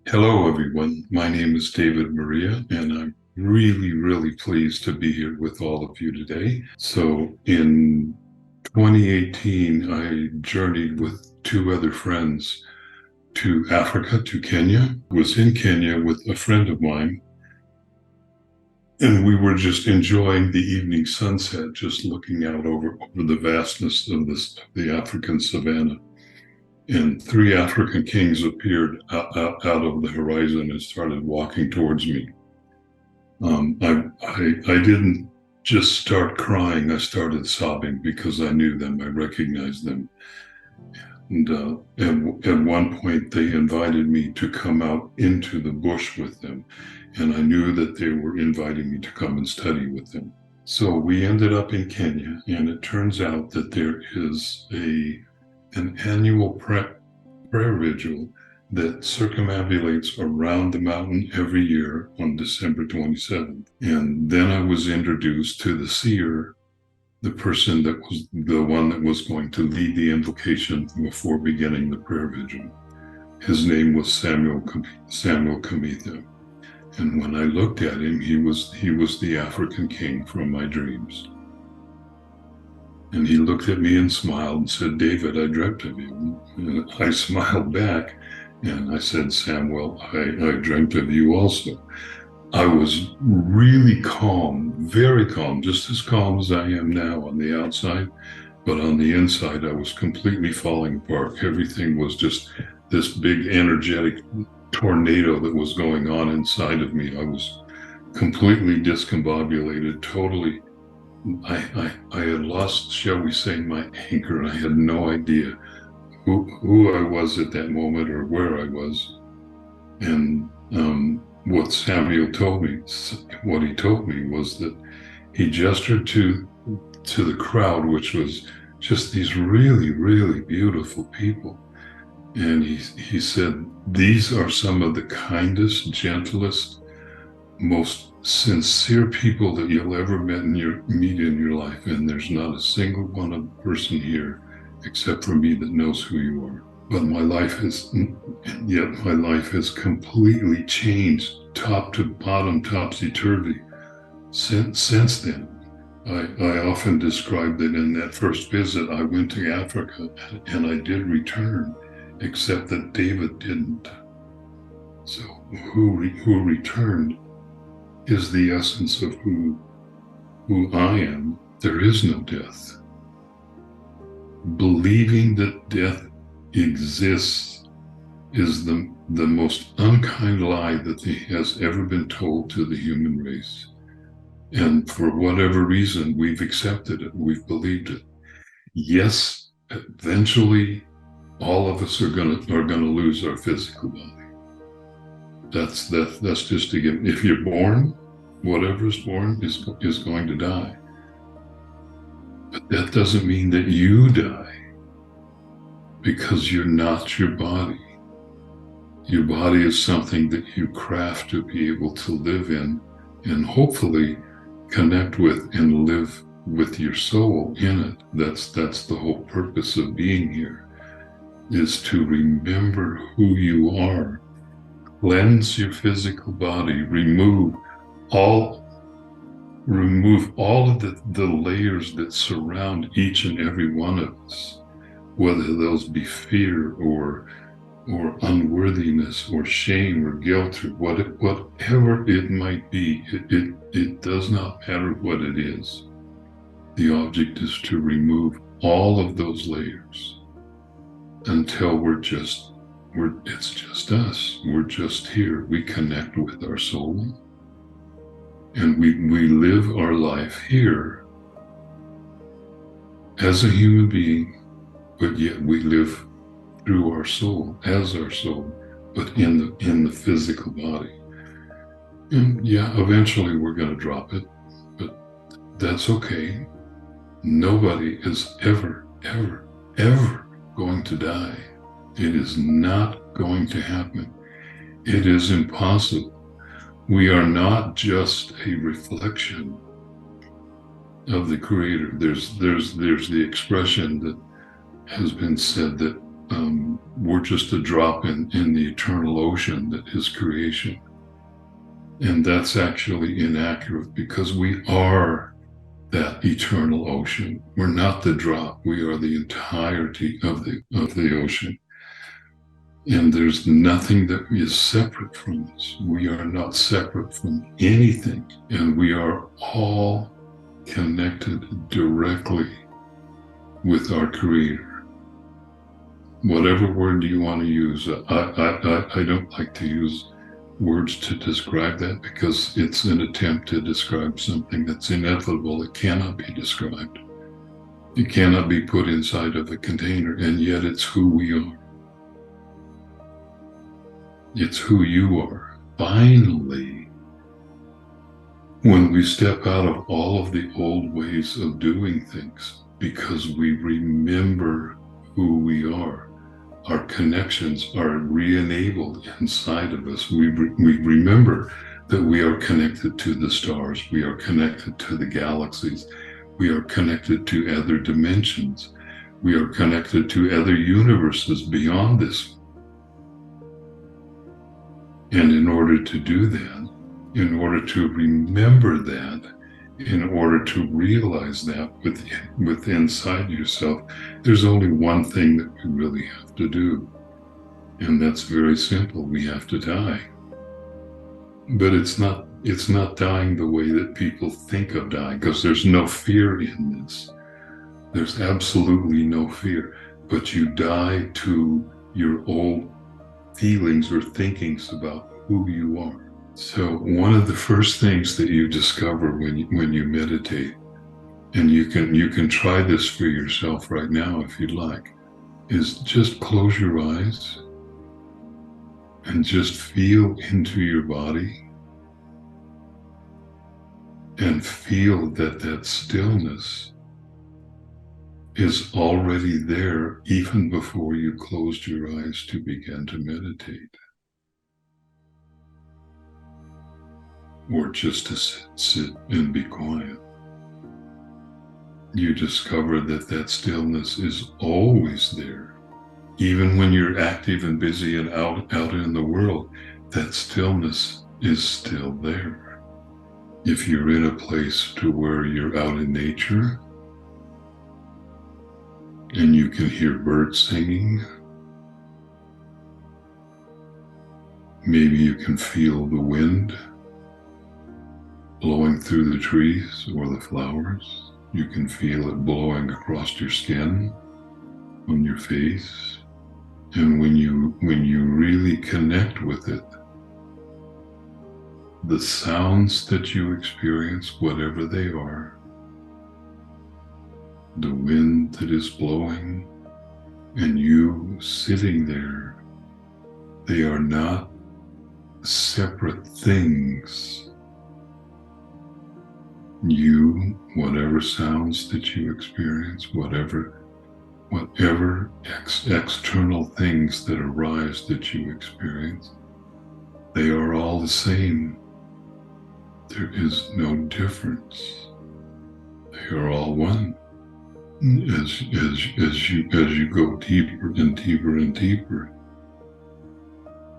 Hello, everyone. My name is David Maria, and I'm really pleased to be here with all of you today. So, in 2018, I journeyed with two other friends to Africa, to Kenya. I was in Kenya with a friend of mine, and we were just enjoying the evening sunset, just looking out over the vastness of the African savannah. And three African kings appeared out of the horizon and started walking towards me. I didn't just start crying. I started sobbing because I knew them. I recognized them. And at one point, they invited me to come out into the bush with them. And I knew that they were inviting me to come and study with them. So we ended up in Kenya, and it turns out that there is an annual prayer vigil that circumambulates around the mountain every year on December 27th. And then I was introduced to the seer, the person that was the one that was going to lead the invocation before beginning the prayer vigil. His name was Samuel Kamitha. And when I looked at him, he was the African king from my dreams. And he looked at me and smiled and said, "David, I dreamt of you." And I smiled back and I said, "Samuel, I dreamt of you also." I was really calm, very calm, just as calm as I am now on the outside. But on the inside, I was completely falling apart. Everything was just this big energetic tornado that was going on inside of me. I was completely discombobulated, totally. I had lost, shall we say, my anchor. I had no idea who I was at that moment or where I was. And what Samuel told me, what he told me was that he gestured to the crowd, which was just these really beautiful people. And he said, "These are some of the kindest, gentlest, most sincere people that you'll ever meet in your life. And there's not a single one of the person here, except for me, that knows who you are. But my life has completely changed, top to bottom, topsy-turvy, since then. I often describe that in that first visit, I went to Africa and I did return, except that David didn't. So who returned is the essence of who I am. There is no death. Believing that death exists is the most unkind lie that has ever been told to the human race. And for whatever reason, we've accepted it, we've believed it. Yes, eventually all of us are gonna lose our physical body. That's just a given. If you're born, whatever's born is going to die. But that doesn't mean that you die, because you're not your body. Your body is something that you craft to be able to live in and hopefully connect with and live with your soul in it. That's the whole purpose of being here, is to remember who you are. Cleanse your physical body, remove all of the layers that surround each and every one of us, whether those be fear or unworthiness or shame or guilt or whatever it might be. It does not matter what it is. The object is to remove all of those layers until it's just us. We're just here. We connect with our soul and we live our life here as a human being, but yet we live through our soul, as our soul, but in the physical body. And yeah, eventually we're going to drop it, but that's okay. Nobody is ever going to die. It is not going to happen. It is impossible. We are not just a reflection of the Creator. There's the expression that has been said that we're just a drop in the eternal ocean that is creation. And that's actually inaccurate, because we are that eternal ocean. We're not the drop. We are the entirety of the ocean. And there's nothing that is separate from us. We are not separate from anything. And we are all connected directly with our Creator. Whatever word you want to use, I don't like to use words to describe that, because it's an attempt to describe something that's inevitable. It cannot be described. It cannot be put inside of a container, and yet it's who we are. It's who you are. Finally, when we step out of all of the old ways of doing things, because we remember who we are, our connections are re-enabled inside of us. We remember that we are connected to the stars. We are connected to the galaxies. We are connected to other dimensions. We are connected to other universes beyond this. And in order to do that, in order to remember that, in order to realize that with inside yourself, there's only one thing that we really have to do. And that's very simple. We have to die. But it's not dying the way that people think of dying, because there's no fear in this. There's absolutely no fear. But you die to your old feelings or thinkings about who you are. So one of the first things that you discover when you meditate, and you can try this for yourself right now if you'd like, is just close your eyes and just feel into your body and feel that stillness is already there even before you closed your eyes to begin to meditate. Or just to sit and be quiet. You discover that stillness is always there. Even when you're active and busy and out in the world, that stillness is still there. If you're in a place to where you're out in nature and you can hear birds singing, maybe you can feel the wind blowing through the trees or the flowers. You can feel it blowing across your skin, on your face. And when you really connect with it, the sounds that you experience, whatever they are, the wind that is blowing, and you sitting there, they are not separate things. You, whatever sounds that you experience, whatever external things that arise that you experience, they are all the same. There is no difference. They are all one. As you go deeper and deeper and deeper,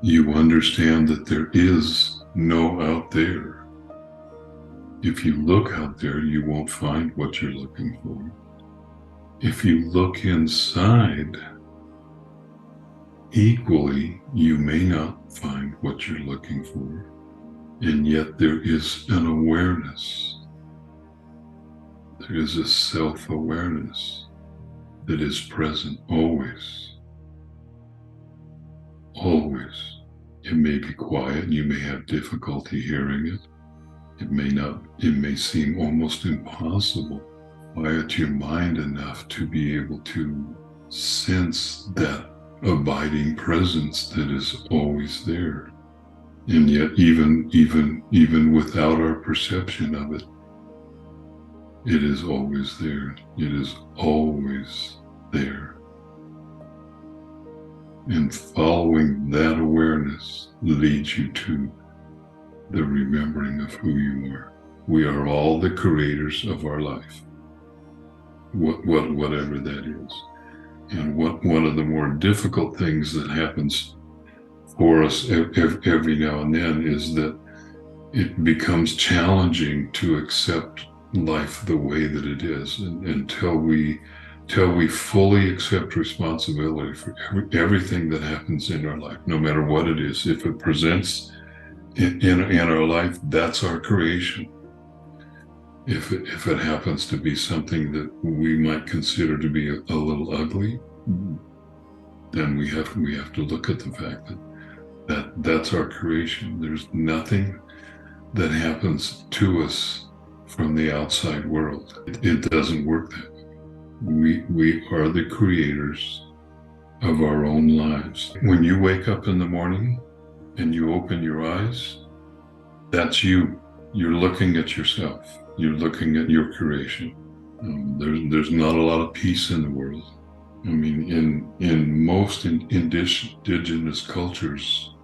you understand that there is no out there. If you look out there, you won't find what you're looking for. If you look inside, equally, you may not find what you're looking for. And yet there is an awareness. There is a self-awareness that is present always. Always. It may be quiet, you may have difficulty hearing it. It may seem almost impossible. Quiet your mind enough to be able to sense that abiding presence that is always there. And yet even without our perception of it, it is always there. It is always there. And following that awareness leads you to the remembering of who you are. We are all the creators of our life, whatever that is. And one of the more difficult things that happens for us every now and then is that it becomes challenging to accept life the way that it is, until we fully accept responsibility for everything that happens in our life, no matter what it is. If it presents in our life, that's our creation. If it happens to be something that we might consider to be a little ugly, then we have to look at the fact that that's our creation. There's nothing that happens to us from the outside world. It doesn't work that way. We are the creators of our own lives. When you wake up in the morning and you open your eyes, that's you. You're looking at yourself. You're looking at your creation. There's not a lot of peace in the world. I mean, in most indigenous cultures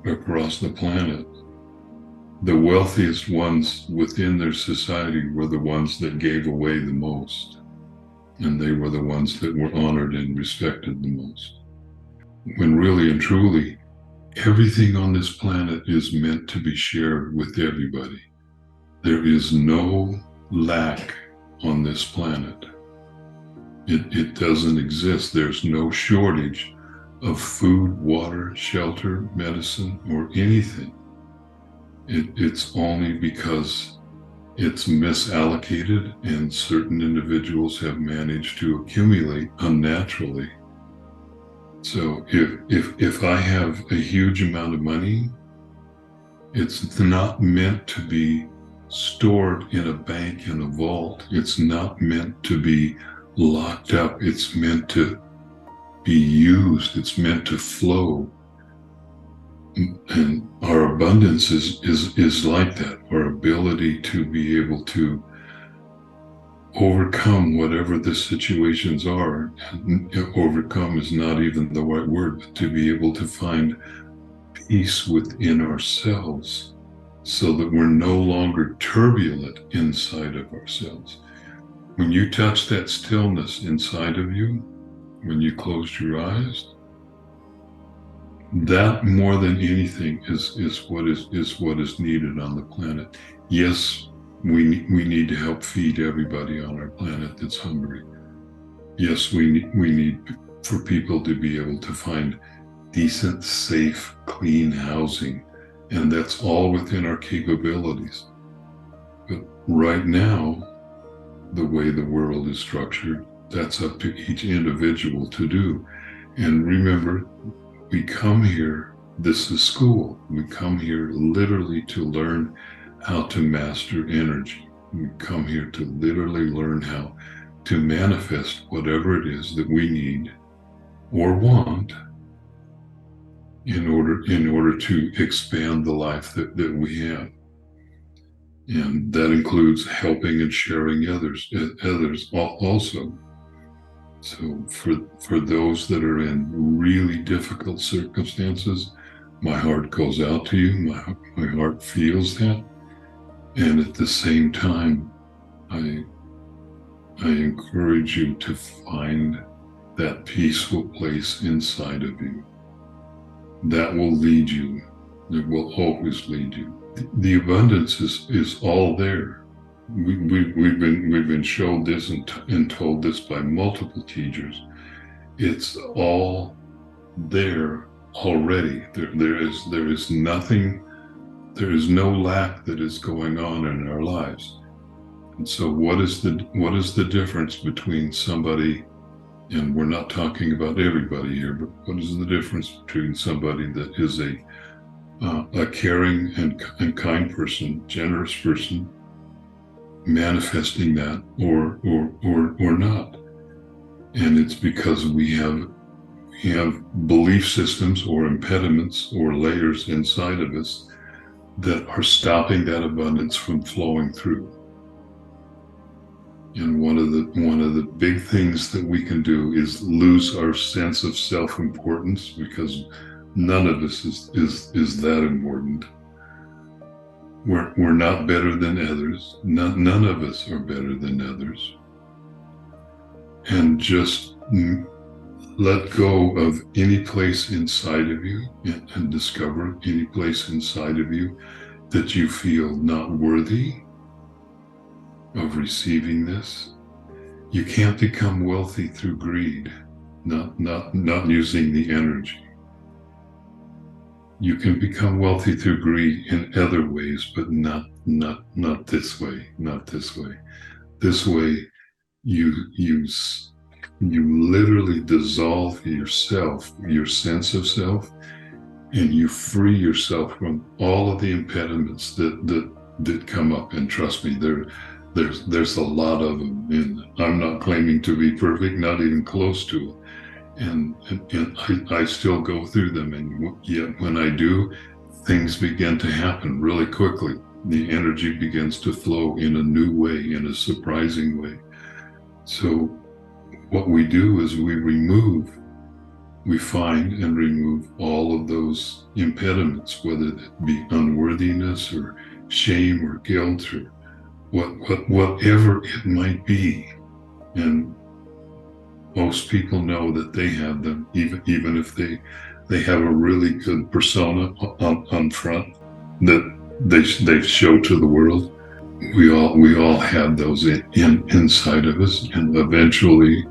across the planet, the wealthiest ones within their society were the ones that gave away the most, and they were the ones that were honored and respected the most. When really and truly, everything on this planet is meant to be shared with everybody. There is no lack on this planet. It doesn't exist. There's no shortage of food, water, shelter, medicine, or anything. It's only because it's misallocated and certain individuals have managed to accumulate unnaturally. So if I have a huge amount of money, it's not meant to be stored in a bank, in a vault. It's not meant to be locked up. It's meant to be used. It's meant to flow. And our abundance is like that. Our ability to be able to overcome whatever the situations are. Overcome is not even the right word, but to be able to find peace within ourselves so that we're no longer turbulent inside of ourselves. When you touch that stillness inside of you, when you close your eyes, that more than anything is what is needed on the planet. Yes, we need to help feed everybody on our planet that's hungry. Yes, we need for people to be able to find decent, safe, clean housing, and that's all within our capabilities. But right now, the way the world is structured, that's up to each individual to do. And remember, we come here, this is school. We come here literally to learn how to master energy. We come here to literally learn how to manifest whatever it is that we need or want in order to expand the life that we have. And that includes helping and sharing others also. So for those that are in really difficult circumstances, my heart goes out to you. My heart feels that. And at the same time, I encourage you to find that peaceful place inside of you. That will lead you. It will always lead you. The abundance is all there. We've been shown this and told this by multiple teachers. It's all there already. There is nothing. There is no lack that is going on in our lives. And so, what is the difference between somebody? And we're not talking about everybody here, but what is the difference between somebody that is a caring and kind person, generous person, manifesting that, or not? And it's because we have belief systems or impediments or layers inside of us that are stopping that abundance from flowing through. And one of the big things that we can do is lose our sense of self-importance, because none of us is that important. We're not better than others. None of us are better than others. And just let go of any place inside of you and discover any place inside of you that you feel not worthy of receiving this. You can't become wealthy through greed, not using the energy. You can become wealthy through greed in other ways, but not this way. Not this way. This way, you literally dissolve yourself, your sense of self, and you free yourself from all of the impediments that come up. And trust me, there's a lot of them, and I'm not claiming to be perfect, not even close to it. And I still go through them, and yet when I do, things begin to happen really quickly. The energy begins to flow in a new way, in a surprising way. So what we do is we find and remove all of those impediments, whether that be unworthiness or shame or guilt or whatever it might be. And most people know that they have them, even if they have a really good persona on front that they show to the world. We all have those inside of us, and eventually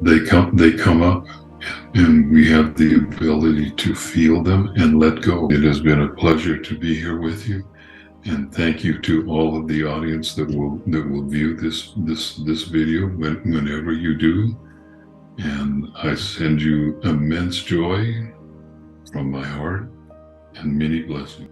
they come up, and we have the ability to feel them and let go. It has been a pleasure to be here with you, and thank you to all of the audience that will view this video whenever you do. And I send you immense joy from my heart and many blessings.